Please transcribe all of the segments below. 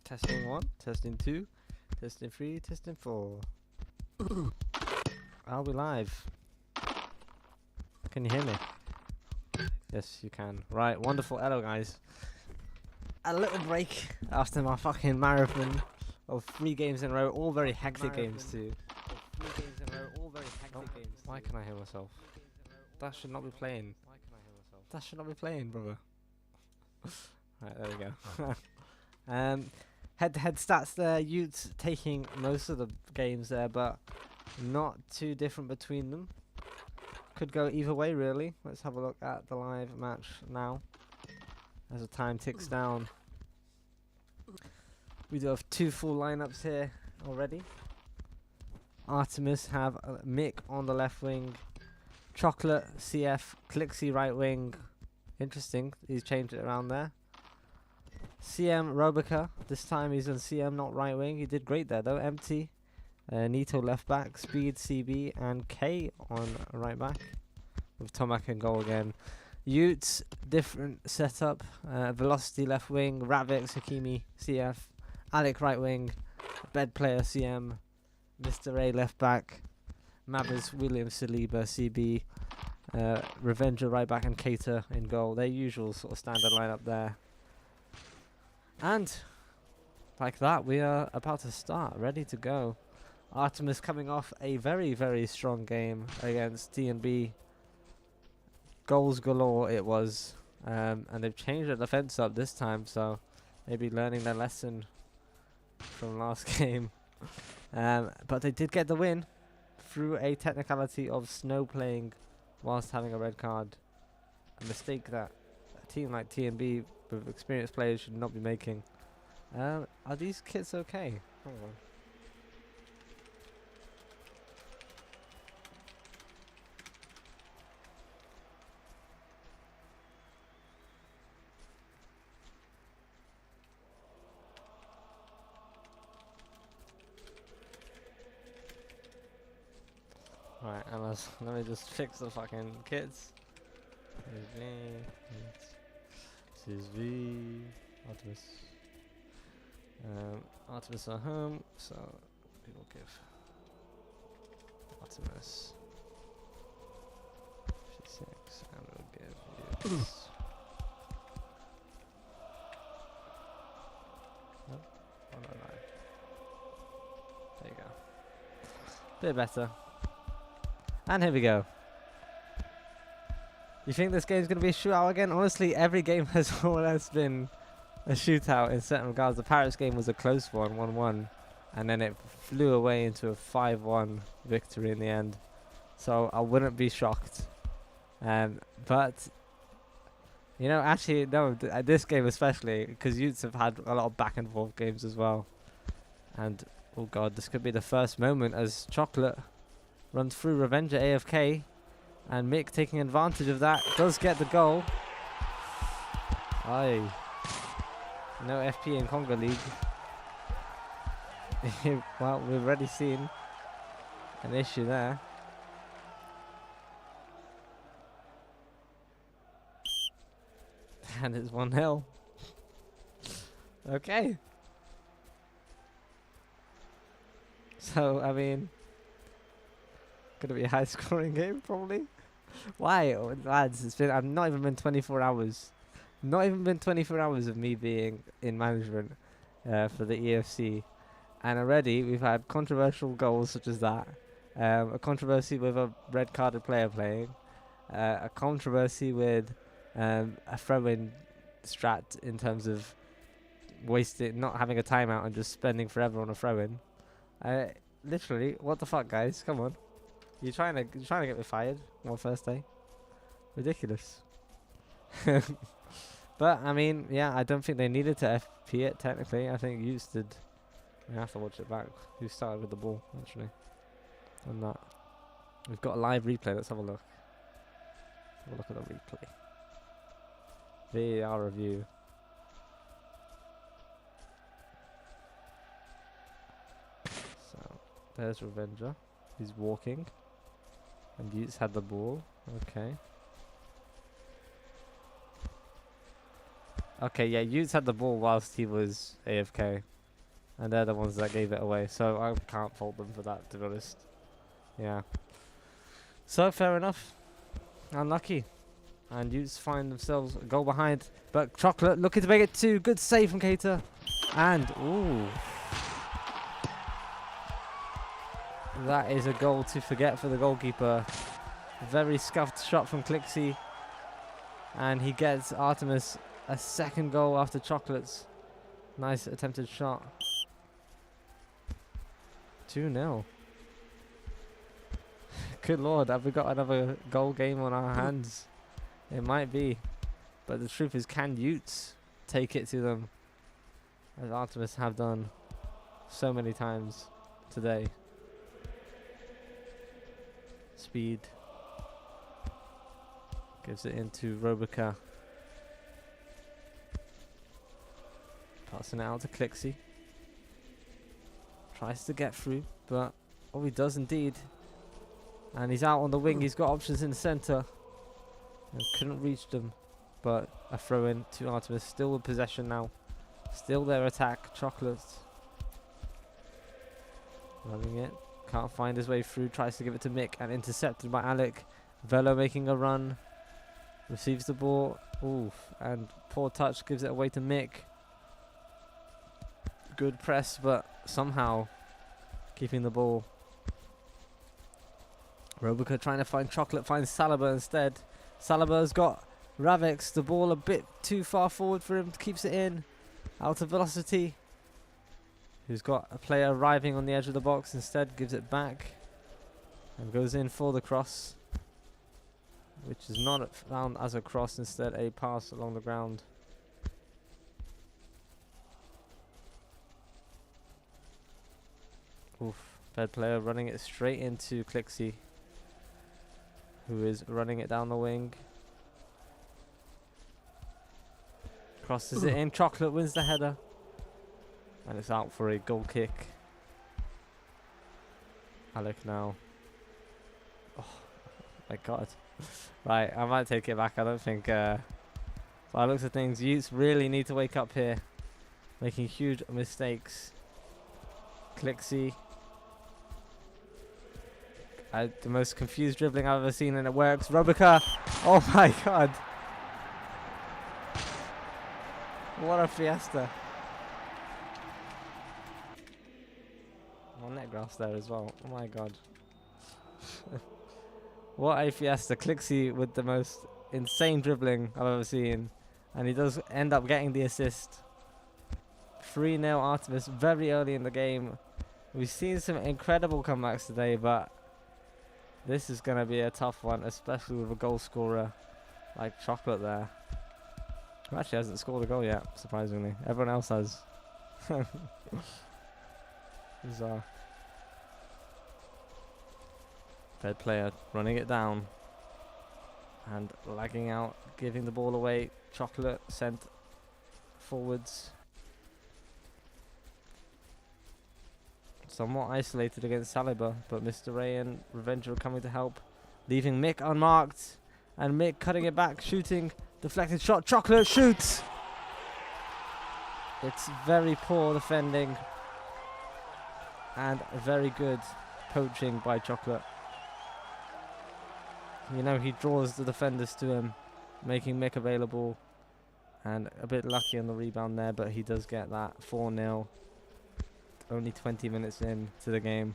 Testing 1, testing 2, testing 3, testing 4. Are we live? Can you hear me? Yes, you can. Right, wonderful. Hello, guys. A little break after my fucking marathon of 3 games in a row, all very hectic games too. Why can I hear myself? That should not be playing. That should not be playing, brother. Right, there we go. Head-to-head stats there. Yutes taking most of the games there, but not too different between them. Could go either way, really. Let's have a look at the live match now. As the time ticks down. We do have 2 full lineups here already. Artemis have Mick on the left wing. Chocolate, CF, Clixie right wing. Interesting, he's changed it around there. CM Robica, this time he's on CM, not right wing. He did great there though. Empty. Nito left back, Speed, CB, and K on right back. With Tomac in goal again. Yutes, different setup. Velocity left wing, Ravik, Hakimi, CF. Alec right wing, Bed player, CM. Mr. A left back. Mabbers, Williams, Saliba, CB. Revenger right back and Cater in goal. Their usual sort of standard lineup there. And like that, we are about to start, ready to go. Artemis coming off a very, very strong game against D&B. Goals galore it was. And they've changed the defense up this time, so maybe learning their lesson from last game. But they did get the win through a technicality of Snow playing whilst having a red card. A mistake that a team like T&B with experienced players should not be making. Are these kits okay? Hold on. Right, let me just fix the fucking kits. This is V. Artemis. Artemis are home, so we will give Artemis 56 and we'll give you this. No? Oh, no. There you go. Bit better. And here we go. You think this game's going to be a shootout again? Honestly, every game has more or less been a shootout in certain regards. The Pirates game was a close one, 1-1. And then it flew away into a 5-1 victory in the end. So I wouldn't be shocked. But, you know, actually, no, this game especially, because Yutes have had a lot of back and forth games as well. And, oh god, this could be the first moment as Chocolate runs through Revenger AFK. And Mick taking advantage of that does get the goal. Aye. No FP in Congo League. Well, we've already seen an issue there. And it's 1-0. Okay. So, I mean, gonna be a high scoring game probably. Why? Oh, lads, I've not even been 24 hours. Not even been 24 hours of me being in management for the EFC. And already we've had controversial goals such as that. A controversy with a red carded player playing. A controversy with a throw-in strat in terms of not having a timeout and just spending forever on a throw-in. Literally, what the fuck, guys? Come on. You're trying to get me fired on first day? Ridiculous. But I mean, yeah, I don't think they needed to FP it technically. I think Yutes did. I have to watch it back. Who started with the ball actually? On that, we've got a live replay. Let's have a look. Have a look at the replay. VAR review. So there's Revenger. He's walking. And Yutes had the ball. Okay. Okay, yeah, Yutes had the ball whilst he was AFK. And they're the ones that gave it away. So I can't fault them for that, to be honest. Yeah. So, fair enough. Unlucky. And Yutes find themselves a goal behind. But Chocolate looking to make it 2. Good save from Cater. And, ooh. That is a goal to forget for the goalkeeper. Very scuffed shot from Clixie. And he gets Artemis a second goal after Chocolate's nice attempted shot. 2-0. Good lord, have we got another goal game on our hands? It might be. But the truth is, can Yutes take it to them? As Artemis have done so many times today. Speed. Gives it into Robica. Passing it out to Clixie. Tries to get through, but oh, he does indeed. And he's out on the wing. He's got options in the centre. And couldn't reach them. But a throw in to Artemis. Still with possession now. Still their attack. Chocolates. Running it. Can't find his way through. Tries to give it to Mick. And intercepted by Alec. Velo making a run. Receives the ball. Oof. And poor touch. Gives it away to Mick. Good press, but somehow keeping the ball. Robica trying to find Chocolate. Finds Saliba instead. Saliba's got Ravix. The ball a bit too far forward for him. Keeps it in. Out of velocity. Who's got a player arriving on the edge of the box. Instead gives it back. And goes in for the cross. Which is not found as a cross. Instead a pass along the ground. Oof. Bad player running it straight into Clixie. Who is running it down the wing. Crosses it in. Chocolate wins the header. And it's out for a goal kick. Alec now. Oh my god. Right, I might take it back. I don't think by the looks of things, Yutes really need to wake up here. Making huge mistakes. Clixie. The most confused dribbling I've ever seen, and it works. Robica. Oh my god. What a fiesta. Net grass there as well. Oh my god. What a fiesta. Clixie with the most insane dribbling I've ever seen. And he does end up getting the assist. 3-0 Artemis very early in the game. We've seen some incredible comebacks today, but this is going to be a tough one, especially with a goal scorer like Chocolate there. Who actually hasn't scored a goal yet, surprisingly. Everyone else has. Bizarre. Third player running it down. And lagging out, giving the ball away. Chocolate sent forwards. Somewhat isolated against Saliba, but Mr. Ray and Revenger are coming to help. Leaving Mick unmarked. And Mick cutting it back, shooting. Deflected shot. Chocolate shoots! It's very poor defending. And very good poaching by Chocolate. You know, he draws the defenders to him, making Mick available. And a bit lucky on the rebound there, but he does get that 4-0. Only 20 minutes in to the game.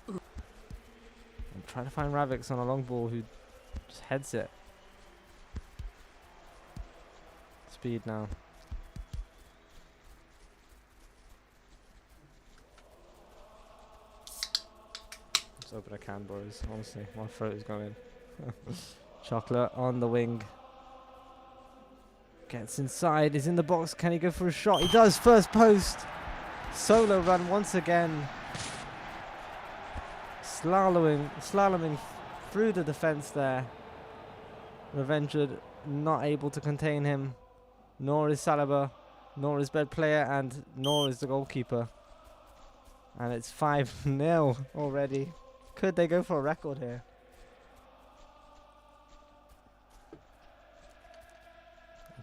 I'm trying to find Ravix on a long ball who just heads it. Speed now. Let's open a can, boys. Honestly, my throat is going. Chocolate on the wing. Gets inside. He's in the box. Can he go for a shot? He does. First post. Solo run once again. Slaloming through the defense there. Revenger not able to contain him. Nor is Saliba. Nor is Bed Player. And nor is the goalkeeper. And it's 5-0 already. Could they go for a record here?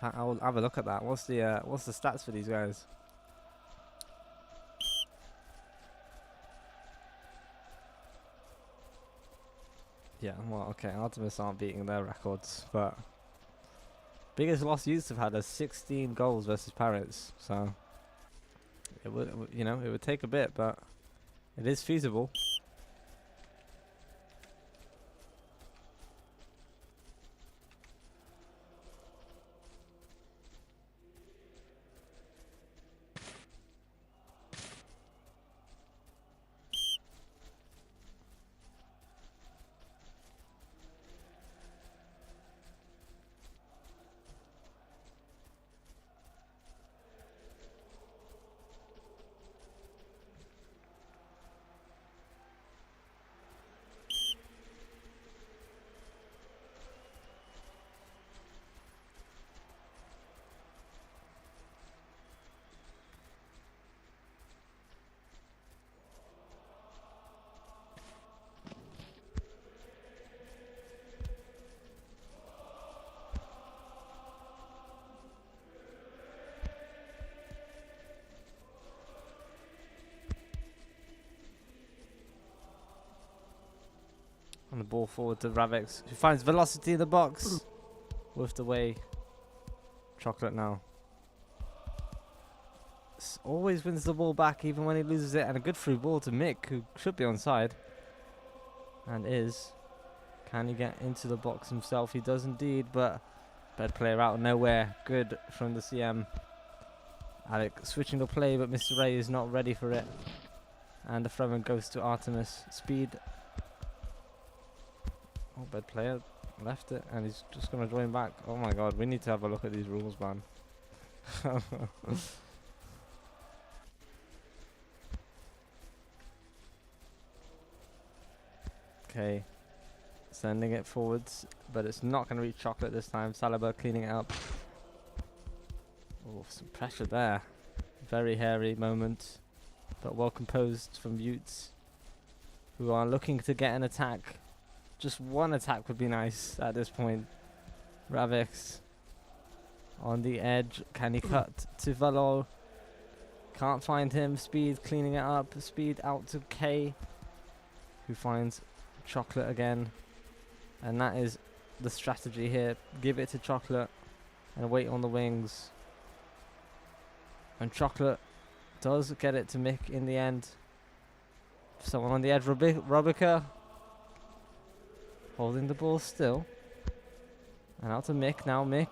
I'll have a look at that. What's the stats for these guys? Yeah, well, okay, Artemis aren't beating their records, but biggest loss Yutes have had is 16 goals versus Parrots, so it would, you know, it would take a bit, but it is feasible. On the ball forward to Ravix, who finds velocity in the box. Whiffed away. Chocolate now. Always wins the ball back even when he loses it. And a good through ball to Mick, who should be onside. And is. Can he get into the box himself? He does indeed, but bad player out of nowhere. Good from the CM. Alec switching the play, but Mr. Ray is not ready for it. And the throw-in goes to Artemis. Speed. Oh, bad player left it, and he's just going to join back. Oh my god, we need to have a look at these rules, man. Okay, sending it forwards, but it's not going to reach Chocolate this time. Saliba cleaning it up. Oh, some pressure there. Very hairy moment, but well composed from Yutes, who are looking to get an attack. Just one attack would be nice at this point. Ravix on the edge. Can he cut to Valo? Can't find him. Speed cleaning it up. Speed out to K, who finds Chocolate again. And that is the strategy here. Give it to Chocolate and wait on the wings. And Chocolate does get it to Mick in the end. Someone on the edge. Robica. Holding the ball still. And out to Mick. Now Mick.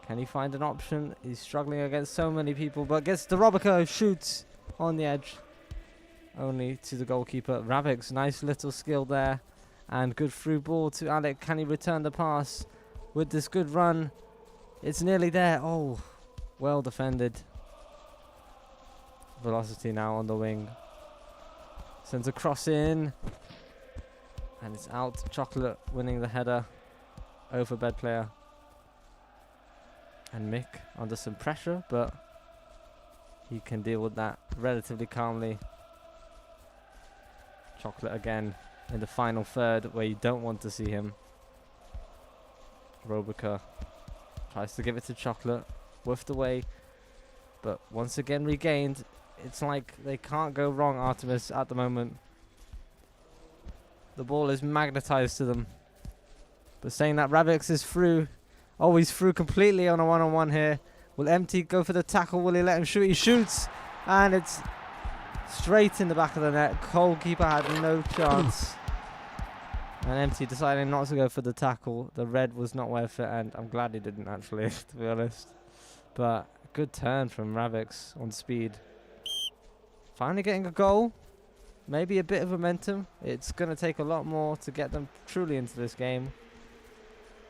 Can he find an option? He's struggling against so many people, but gets to Robica, shoots on the edge. Only to the goalkeeper. Ravix, nice little skill there. And good through ball to Alec. Can he return the pass with this good run? It's nearly there. Oh, well defended. Velocity now on the wing. Sends a cross in. And it's out. Chocolate winning the header over bed player. And Mick under some pressure, but he can deal with that relatively calmly. Chocolate again in the final third where you don't want to see him. Robica tries to give it to Chocolate. Whiffed away, but once again regained. It's like they can't go wrong, Artemis, at the moment. The ball is magnetized to them. But saying that, Ravix is through. Oh, he's through completely on a one-on-one here. Will Empty go for the tackle? Will he let him shoot? He shoots. And it's straight in the back of the net. Goalkeeper had no chance. And Empty deciding not to go for the tackle. The red was not worth it. And I'm glad he didn't, actually, to be honest. But good turn from Ravix on speed. Finally getting a goal. Maybe a bit of momentum. It's going to take a lot more to get them truly into this game.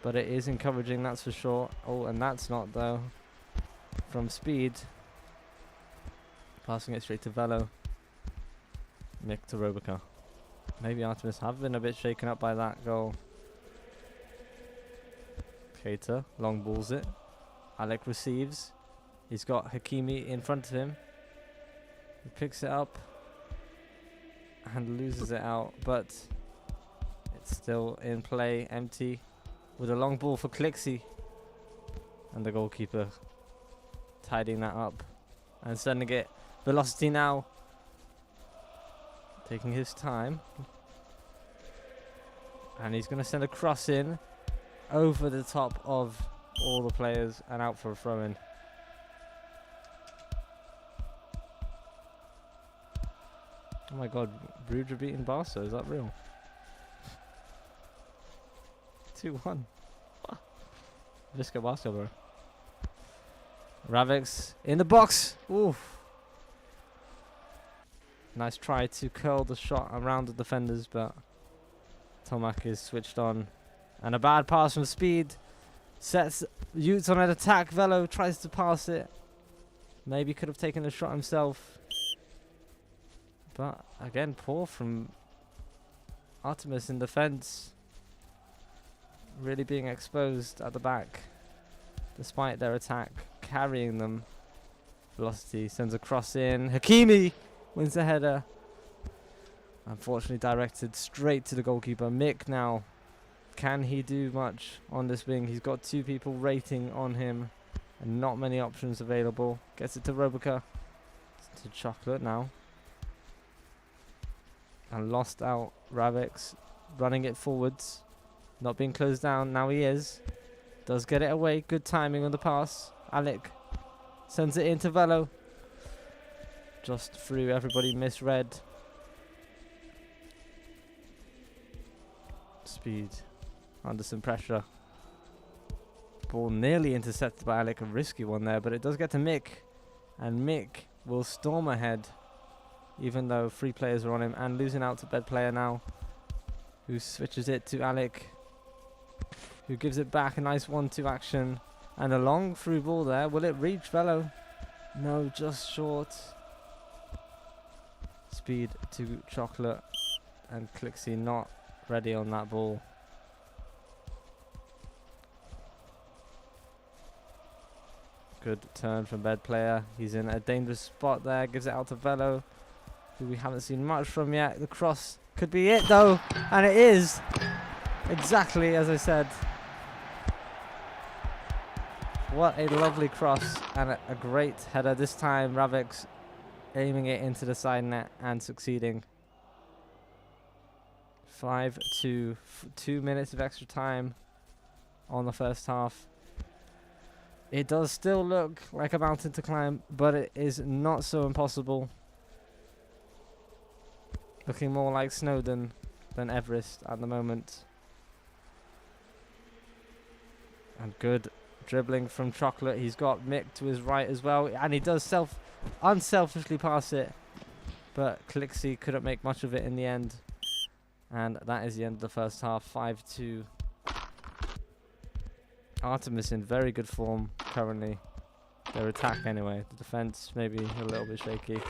But it is encouraging, that's for sure. Oh, and that's not, though. From speed. Passing it straight to Velo. Mick to Robica. Maybe Artemis have been a bit shaken up by that goal. Keita long balls it. Alec receives. He's got Hakimi in front of him. He picks it up. And loses it out, but it's still in play. Empty with a long ball for Clixie. And the goalkeeper tidying that up and sending it. Velocity now. Taking his time. And he's going to send a cross in over the top of all the players and out for a throw-in. Oh my god, Bruges are beating Barca, is that real? 2-1. Visca Barca, bro. Ravix in the box. Oof. Nice try to curl the shot around the defenders, but Tomac is switched on. And a bad pass from Speed. Sets Yutes on an attack. Velo tries to pass it. Maybe could have taken a shot himself. But again, poor from Artemis in defense. Really being exposed at the back. Despite their attack carrying them. Velocity sends a cross in. Hakimi wins the header. Unfortunately directed straight to the goalkeeper. Mick now. Can he do much on this wing? He's got 2 people rating on him. And not many options available. Gets it to Robica. To Chocolate now. And lost out Ravix. Running it forwards. Not being closed down. Now he is. Does get it away. Good timing on the pass. Alec sends it into Velo. Just through. Everybody misread. Speed. Under some pressure. Ball nearly intercepted by Alec. A risky one there. But it does get to Mick. And Mick will storm ahead. Even though 3 players are on him. And losing out to bed player now. Who switches it to Alec. Who gives it back. A nice 1-2 action. And a long through ball there. Will it reach Velo? No, just short. Speed to Chocolate. And Clixie not ready on that ball. Good turn from bed player. He's in a dangerous spot there. Gives it out to Velo, who we haven't seen much from yet. The cross could be it though. And it is. Exactly as I said. What a lovely cross and a great header. This time Ravix aiming it into the side net and succeeding. 5-2. 2 minutes of extra time on the first half. It does still look like a mountain to climb, but it is not so impossible. Looking more like Snowdon than Everest at the moment. And good dribbling from Chocolate. He's got Mick to his right as well, and he does unselfishly pass it, but Clixie couldn't make much of it in the end. And that is the end of the first half. 5-2. Artemis in very good form currently. Their attack anyway. The defense maybe a little bit shaky.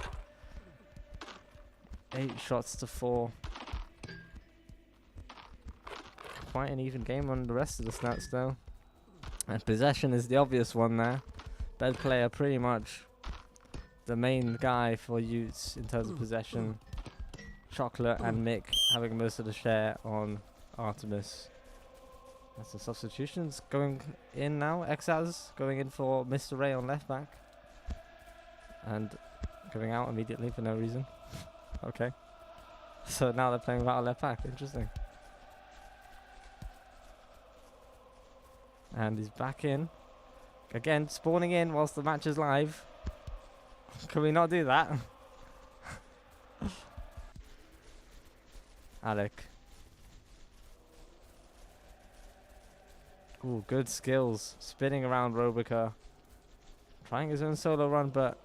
8 shots to 4. Quite an even game on the rest of the stats though. And possession is the obvious one there. Bed player pretty much the main guy for Yutes in terms of possession. Chocolate and Mick having most of the share on Artemis. That's the substitutions going in now. Exaz going in for Mr. Ray on left back. And going out immediately for no reason. Okay. So now they're playing without a left back. Interesting. And he's back in. Again, spawning in whilst the match is live. Can we not do that? Alec. Ooh, good skills. Spinning around Robica. Trying his own solo run, but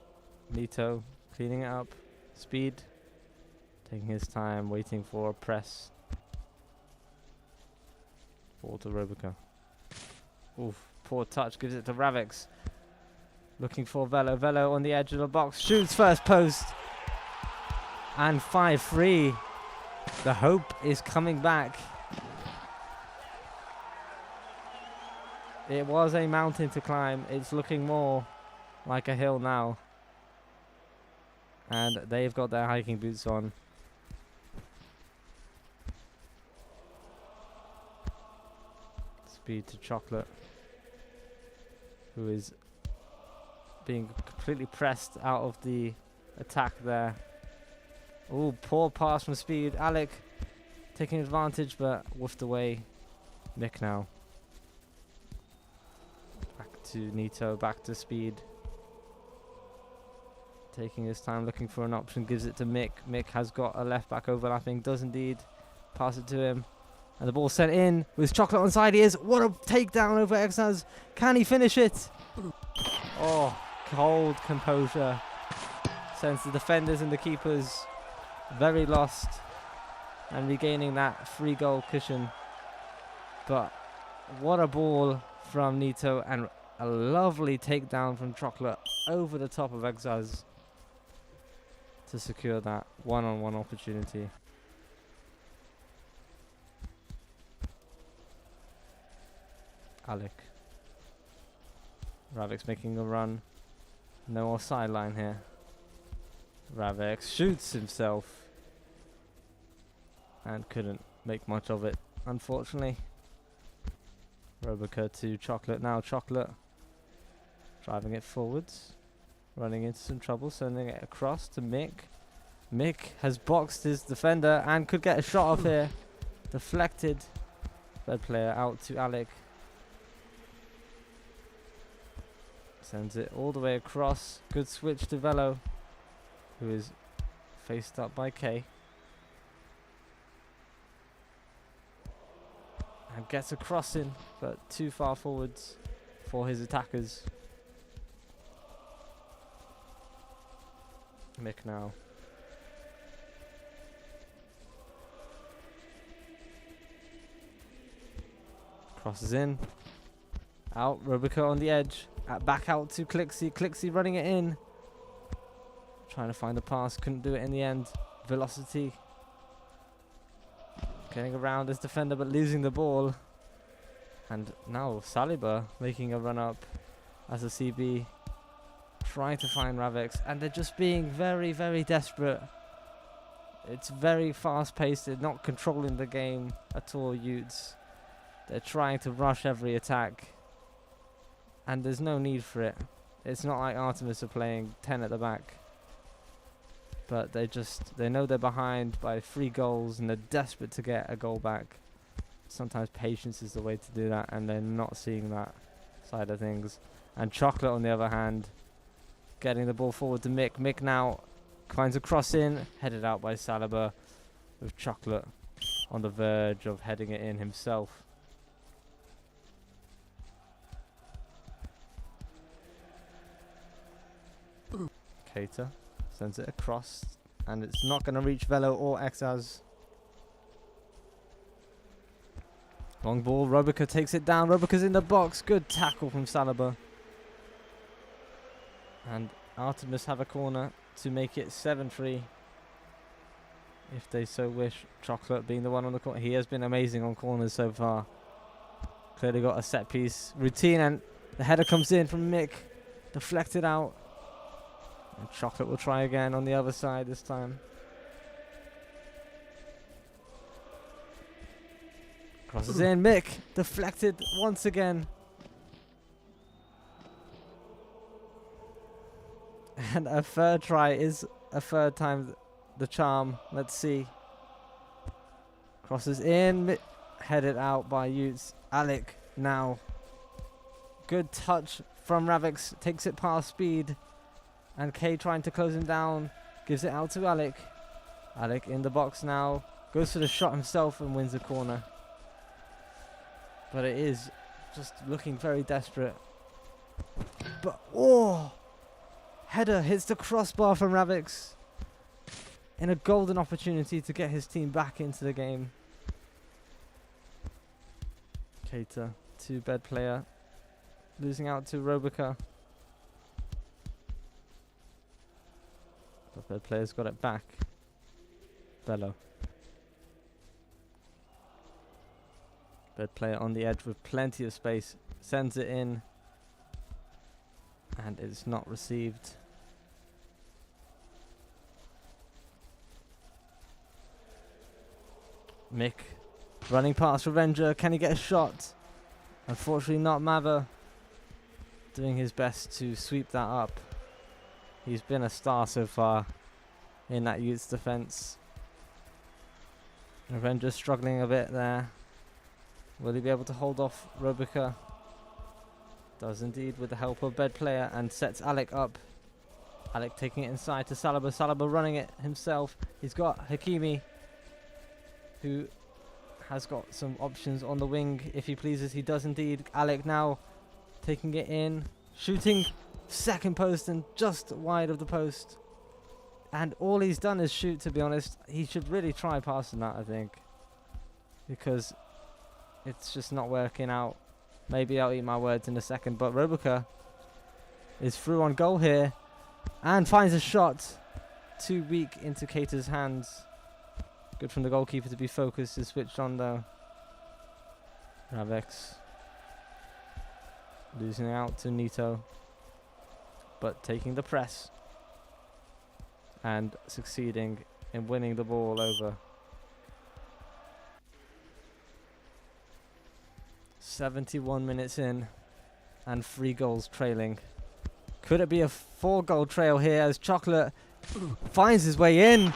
Nito cleaning it up. Speed. Taking his time, waiting for a press. Ball to Robica. Oof, poor touch. Gives it to Ravix. Looking for Velo. Velo on the edge of the box. Shoots first post. And 5-3. The hope is coming back. It was a mountain to climb. It's looking more like a hill now. And they've got their hiking boots on. Speed to Chocolate. who is being completely pressed out of the attack there. Oh, poor pass from Speed. Alec taking advantage, but whiffed away. Mick now. Back to Nito, back to Speed. Taking his time, looking for an option, gives it to Mick. Mick has got a left back overlapping, does indeed pass it to him. And the ball sent in with Chocolate on side. He is. What a takedown over Exaz. Can he finish it? Oh, cold composure. Sends the defenders and the keepers very lost and regaining that free goal cushion. But what a ball from Nito, and a lovely takedown from Chocolate over the top of Exaz to secure that one-on-one opportunity. Alec. Ravix making a run. No more sideline here. Ravix shoots himself and couldn't make much of it, unfortunately. Robica to Chocolate now. Chocolate driving it forwards, running into some trouble, sending it across to Mick. Mick has boxed his defender and could get a shot off here. Deflected. Third player out to Alec. Sends it all the way across. Good switch to Velo, who is faced up by K. And gets a cross in, but too far forwards for his attackers. Mick now. Crosses in. Out. Robica on the edge. Back out to Clixie. Clixie running it in. Trying to find the pass. Couldn't do it in the end. Velocity. Getting around his defender but losing the ball. And now Saliba making a run up as a CB. Trying to find Ravix. And they're just being very, very desperate. It's very fast paced. They're not controlling the game at all, Yutes. They're trying to rush every attack. And there's no need for it. It's not like Artemis are playing 10 at the back. But they know they're behind by 3 goals and they're desperate to get a goal back. Sometimes patience is the way to do that, and they're not seeing that side of things. And Chocolate, on the other hand, getting the ball forward to Mick. Mick now finds a cross in, headed out by Saliba, with Chocolate on the verge of heading it in himself. Cater sends it across, and it's not going to reach Velo or Exaz. Long ball, Robica takes it down. Robica's in the box. Good tackle from Saliba. And Artemis have a corner to make it 7-3. If they so wish. Chocolate being the one on the corner. He has been amazing on corners so far. Clearly got a set piece routine, and the header comes in from Mick. Deflected out. And Chocolate will try again on the other side this time. Crosses in. Mick deflected once again. And a third try is a third time the charm. Let's see. Crosses in. Headed out by Yutes. Alec now. Good touch from Ravix. Takes it past Speed. And K trying to close him down. Gives it out to Alec. Alec in the box now. Goes for the shot himself and wins the corner. But it is just looking very desperate. But, oh! Header hits the crossbar from Ravix. In a golden opportunity to get his team back into the game. Cater, 2-bed player. Losing out to Robica. The third player's got it back. Bello. Third player on the edge with plenty of space. Sends it in. And it's not received. Mick running past Revenger. Can he get a shot? Unfortunately not. Mather doing his best to sweep that up. He's been a star so far in that Yutes defense. Avenger struggling a bit there. Will he be able to hold off Robica? Does indeed, with the help of Bed Player, and sets Alec up. Alec taking it inside to Saliba. Saliba running it himself. He's got Hakimi, who has got some options on the wing if he pleases. He does indeed. Alec now taking it in, shooting second post and just wide of the post. And all he's done is shoot, to be honest. He should really try passing that, I think, because it's just not working out. Maybe I'll eat my words in a second, but Robica is through on goal here and finds a shot too weak into Cater's hands. Good from the goalkeeper to be focused. Is switched on though. Ravex losing out to Nito, but taking the press and succeeding in winning the ball over. 71 minutes in and 3 goals trailing. Could it be a 4-goal trail here as Chocolate finds his way in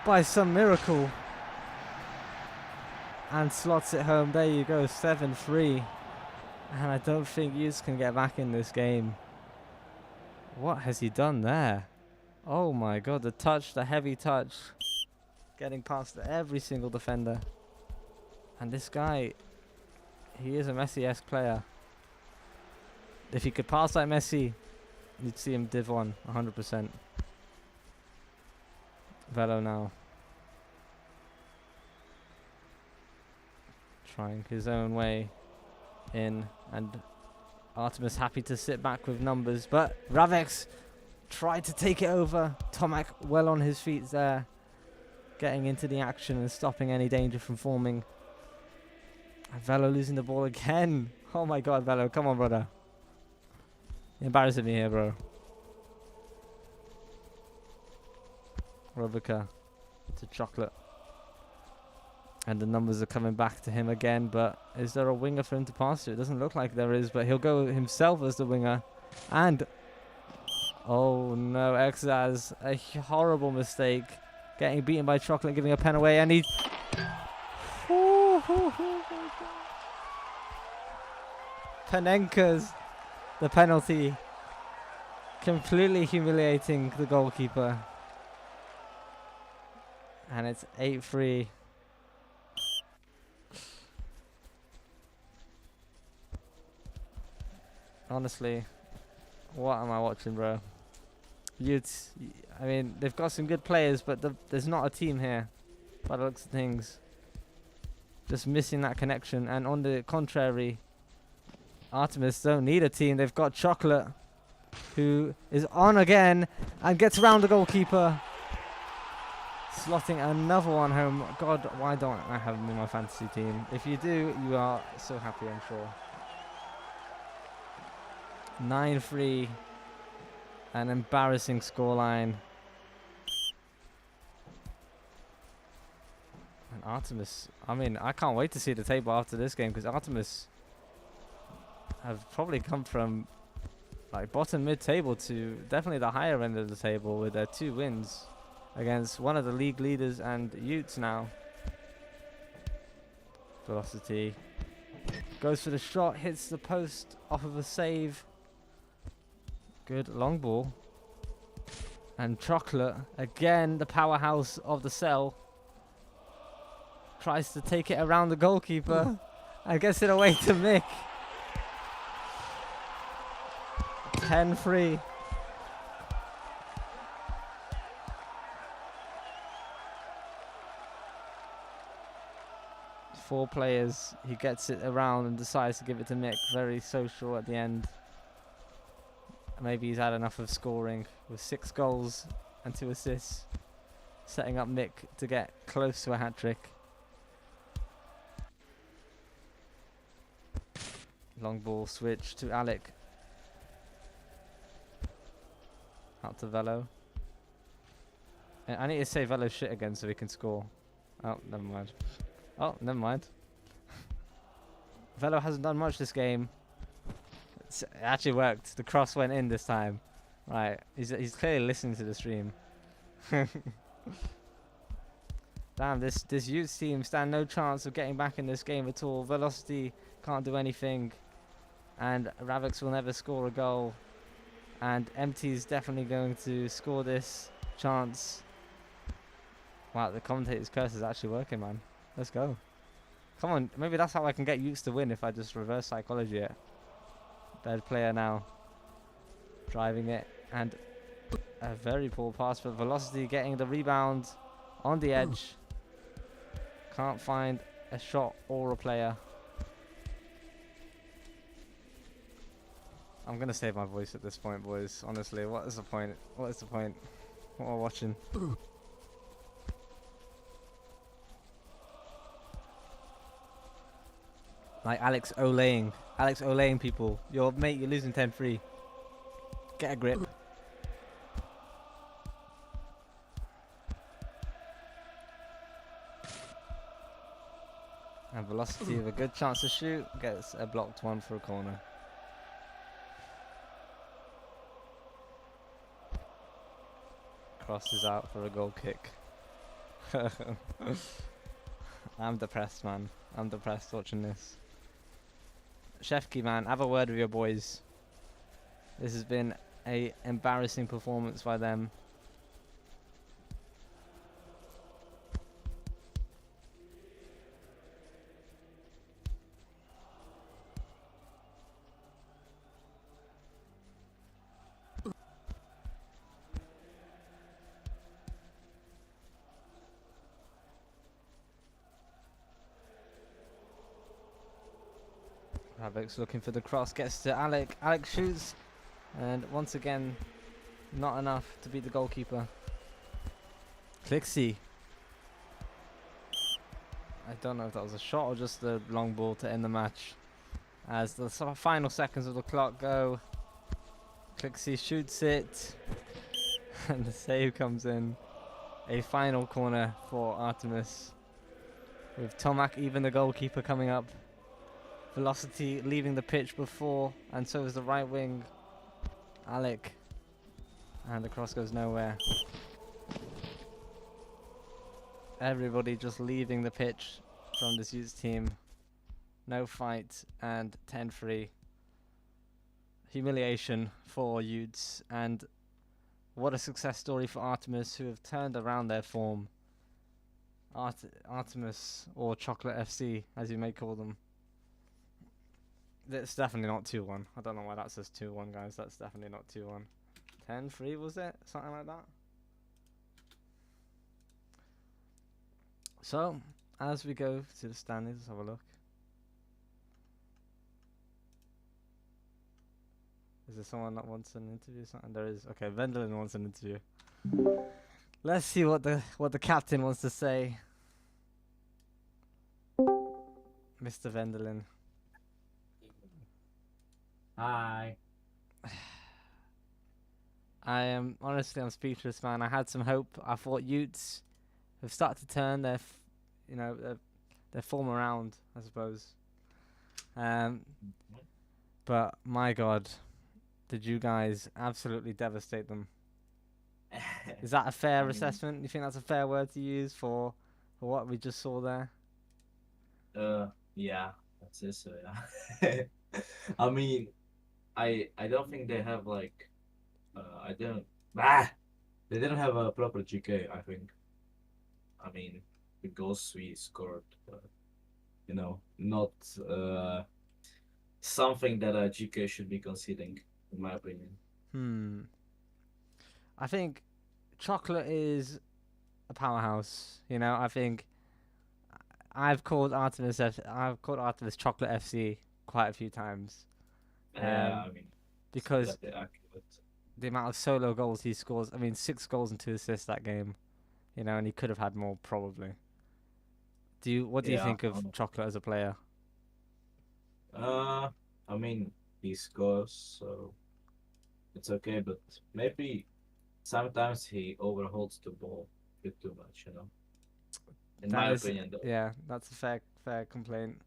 by some miracle and slots it home? There you go, 7-3. And I don't think Yutes can get back in this game. What has he done there? Oh my god, the touch, the heavy touch. Getting past every single defender. And this guy, he is a Messi-esque player. If he could pass like Messi, you'd see him div on 100%. Velo now. Trying his own way in, and Artemis happy to sit back with numbers, but Ravex tried to take it over. Tomac well on his feet there, getting into the action and stopping any danger from forming. And Velo losing the ball again. Oh my god, Velo, come on, brother. You're embarrassing me here, bro. Robica to Chocolate. And the numbers are coming back to him again, but is there a winger for him to pass to? It doesn't look like there is, but he'll go himself as the winger. And oh no, Exaz, a horrible mistake. Getting beaten by Chocolate, giving a pen away, and he... Panenka's the penalty. Completely humiliating the goalkeeper. And it's 8-3. Honestly, what am I watching, bro? Yutes, I mean, they've got some good players, but there's not a team here by the looks of things. Just missing that connection. And on the contrary, Artemis don't need a team. They've got Chocolate, who is on again and gets around the goalkeeper. Slotting another one home. God, why don't I have him in my fantasy team? If you do, you are so happy, I'm sure. 9-3. An embarrassing scoreline. And Artemis, I mean, I can't wait to see the table after this game, because Artemis have probably come from like bottom mid-table to definitely the higher end of the table with their 2 wins against one of the league leaders and Yutes now. Velocity goes for the shot, hits the post off of a save. Good long ball. And Chocolate, again the powerhouse of the cell, tries to take it around the goalkeeper and gets it away to Mick. 10-3. Four players, he gets it around and decides to give it to Mick. Very social at the end. Maybe he's had enough of scoring with 6 goals and 2 assists, setting up Mick to get close to a hat-trick. Long ball switch to Alec. Out to Velo. I need to say Velo's shit again so he can score. Oh, never mind. Oh, never mind. Velo hasn't done much this game. It actually worked. The cross went in this time. Right, he's clearly listening to the stream. Damn, this Yutes team stand no chance of getting back in this game at all. Velocity can't do anything, and Ravix will never score a goal. And Empty's definitely going to score this chance. Wow, the commentator's curse is actually working, man. Let's go. Come on, maybe that's how I can get Yutes to win if I just reverse psychology it. Third player now. Driving it, and a very poor pass for Velocity, getting the rebound on the edge. Can't find a shot or a player. I'm gonna save my voice at this point, boys. Honestly, what is the point? What is the point? What am I watching? Like Alex Olaying people. You're losing 10-3. Get a grip. And Velocity with a good chance to shoot, gets a blocked one for a corner. Crosses out for a goal kick. I'm depressed, man. I'm depressed watching this. Shefki, man, have a word with your boys. This has been a embarrassing performance by them. Ravix looking for the cross, gets to Alec. Alec shoots, and once again, not enough to beat the goalkeeper. Clixy. I don't know if that was a shot or just a long ball to end the match. As the final seconds of the clock go, Clixy shoots it, and the save comes in. A final corner for Artemis, with Tomac, even the goalkeeper, coming up. Velocity leaving the pitch before, and so is the right wing, Alec. And the cross goes nowhere. Everybody just leaving the pitch from this Yutes team. No fight, and 10-3. Humiliation for Yutes, and what a success story for Artemis, who have turned around their form. Artemis, or Chocolate FC, as you may call them. It's definitely not 2-1. I don't know why that says 2-1, guys. That's definitely not 2-1. 10-3, was it? Something like that? So, as we go to the standings, let's have a look. Is there someone that wants an interview? Something? There is. Okay, Vendelin wants an interview. Let's see what the captain wants to say. Mr. Vendelin. Hi. I'm speechless, man. I had some hope. I thought Yutes have started to turn their form around, I suppose. But my God, did you guys absolutely devastate them? Is that a fair assessment? You think that's a fair word to use for what we just saw there? Yeah, that's it. So yeah. I mean, I don't think they have like, they didn't have a proper GK. I think. I mean, the goals we scored, not something that a GK should be conceding, in my opinion. I think Chocolate is a powerhouse. I think I've called Artemis Chocolate FC quite a few times. I mean, because the amount of solo goals he scores. I mean, 6 goals and 2 assists that game. And he could have had more probably. What do you think of Chocolate as a player? I mean, he scores, so it's okay, but maybe sometimes he overholds the ball a bit too much, In my opinion, though. Yeah, that's a fair complaint.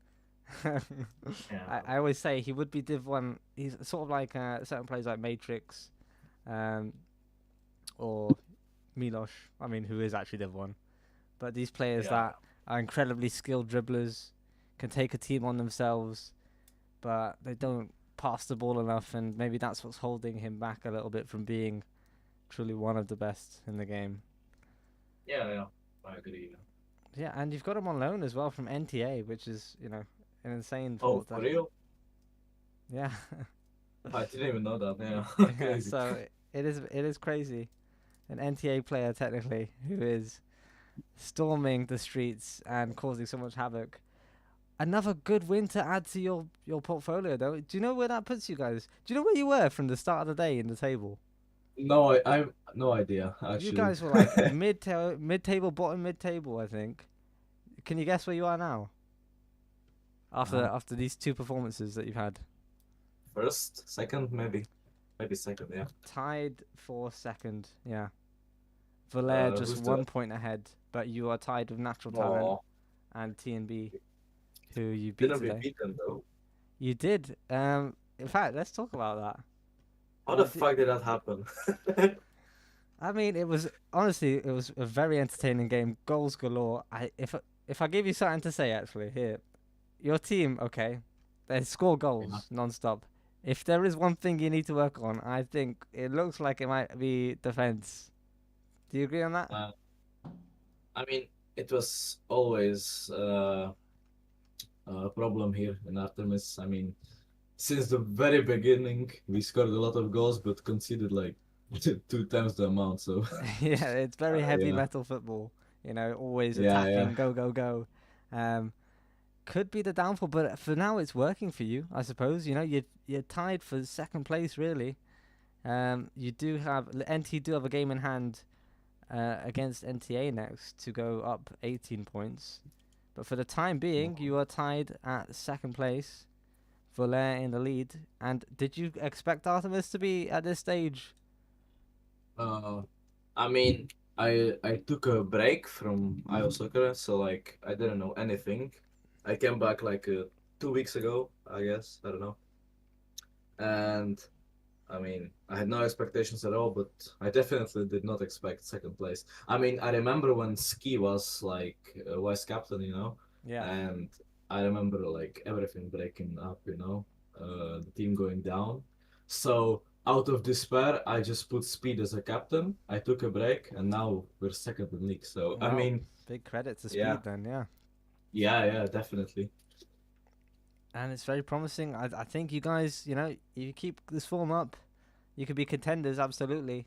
Yeah. I always say he would be Div 1. He's sort of like certain players like Matrix um, or Milosh, I mean, who is actually Div 1. But these players Yeah. that are incredibly skilled dribblers, can take a team on themselves, but they don't pass the ball enough, and maybe that's what's holding him back a little bit from being truly one of the best in the game. Yeah. Yeah. I agree. Yeah, and you've got him on loan as well from NTA, which is, an insane Oh, thought. for real? Yeah. I didn't even know that. Yeah. Yeah, Crazy. so it is crazy. An NTA player technically who is storming the streets and causing so much havoc. Another good win to add to your portfolio though. Do you know where that puts you guys? Do you know where you were from the start of the day in the table? No, I no idea You actually. guys were like mid table, bottom mid table, I think. Can you guess where you are now? After Uh, after these two performances that you've had. First, second, maybe second. Yeah. Tied for second, yeah. Valair just Who's the? 1 point ahead, but you are tied with Natural Talent Oh, and TNB, who you beat didn't we today. beat them though? You did. In fact, let's talk about that. How You the did. fuck did that happen? I mean, it was honestly, it was a very entertaining game. Goals galore. If I give you something to say, actually, here, your team, okay, they score Yeah. goals non-stop. If there is one thing you need to work on, I think it looks like it might be defense. Do you agree on that? Uh, I mean, it was always a problem here in Artemis. I mean, since the very beginning, we scored a lot of goals, but conceded like 2 times the amount. So, Yeah, it's very heavy yeah, metal football. Always yeah, yeah, attacking, go, go, go. Um, could be the downfall, but for now it's working for you, I suppose. You're tied for second place, really. You do have NT do have a game in hand against NTA next to go up 18 points, but for the time being, you are tied at second place. Valair in the lead. And did you expect Artemis to be at this stage? Uh, I mean, I took a break from IOSoccer, so like I didn't know anything. I came back like 2 weeks ago, I guess. I don't know. And I mean, I had no expectations at all, but I definitely did not expect second place. I mean, I remember when Ski was like vice captain, Yeah. and I remember like everything breaking up, the team going down. So out of despair, I just put Speed as a captain. I took a break, and now we're second in league. So I Wow. mean, Big credit to yeah, Speed then, yeah. yeah, definitely. And it's very promising. I think you guys, you keep this form up, you could be contenders, absolutely.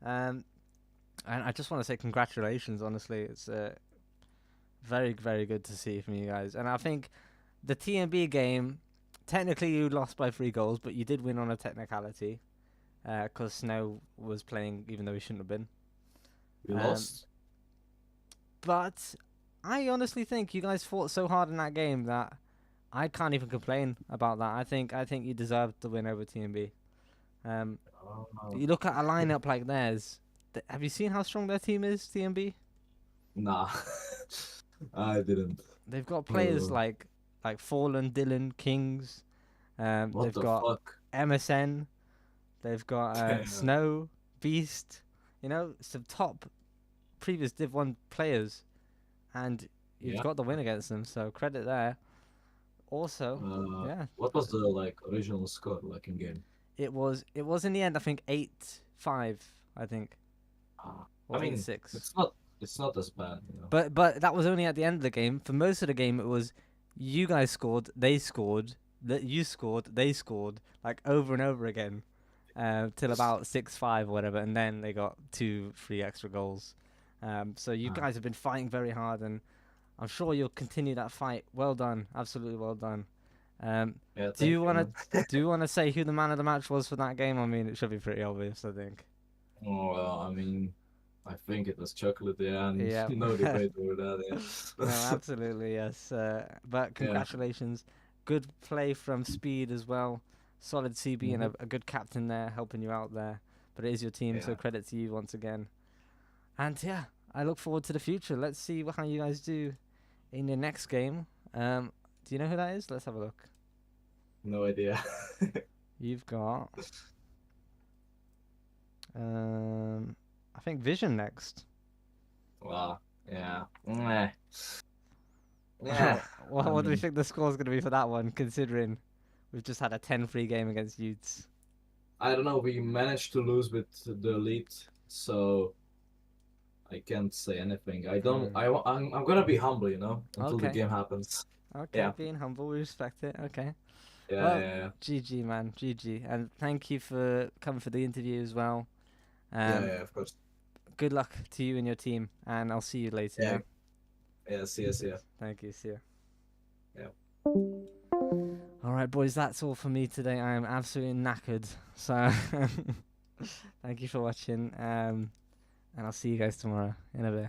Um, and I just want to say congratulations, honestly. It's very, very good to see from you guys. And I think the TMB game, technically you lost by 3 goals, but you did win on a technicality because Snow was playing even though he shouldn't have been. We Um, lost. but I honestly think you guys fought so hard in that game that I can't even complain about that. I think you deserved the win over TMB. Um, Oh, you look at a lineup like theirs. Have you seen how strong their team is, TMB? nah, I didn't. They've got players Uh, like Fallen, Dylan, Kings. what They've the got fuck? MSN. They've got Damn. Snow, Beast. Some top previous Div 1 players, and you've Yeah. got the win against them. So credit there. Also, yeah, What was the like original score like in game? it was in the end. I think 8-5. I think I or eight mean, six. it's not as bad. But that was only at the end of the game. For most of the game, it was you guys scored, they scored, that you scored, they scored, like over and over again, till about 6-5 or whatever, and then they got 2-3 extra goals. So you Uh, guys have been fighting very hard, and I'm sure you'll continue that fight. Well done, absolutely well done. Um, yeah, do thank you you, wanna man. do you wanna say who the man of the match was for that game? I mean, it should be pretty obvious, I think. Oh, well, I mean, I think it was chocolate, yeah, and Yeah. no debate over that, No, yeah. absolutely, yes. But Yeah, congratulations. Good play from Speed as well. Solid CB and hmm a good captain there helping you out there. But it is your team, so yeah, credit to you once again. And yeah, I look forward to the future. Let's see how you guys do in your next game. Do you know who that is? Let's have a look. No idea. You've got I think Vision next. Wow. Yeah. Meh. Yeah. What I what do we mean, think the score's going to be for that one, considering we've just had a 10-3 game against Yutes? I don't know. We managed to lose with the lead, so I can't say anything. I don't. Hmm. I'm gonna be humble, until the Okay. game happens. Okay, Yeah. being humble, we respect it. Okay. Yeah. Well, Yeah. GG, man. GG. And thank you for coming for the interview as well. Yeah. Um, Yeah. Of course. good luck to you and your team, and I'll see you later, Yeah. yeah? Yeah. See ya. See ya. Thank you. See you. Yeah. All right, boys, that's all for me today. I am absolutely knackered. So, thank you for watching, and I'll see you guys tomorrow in a bit.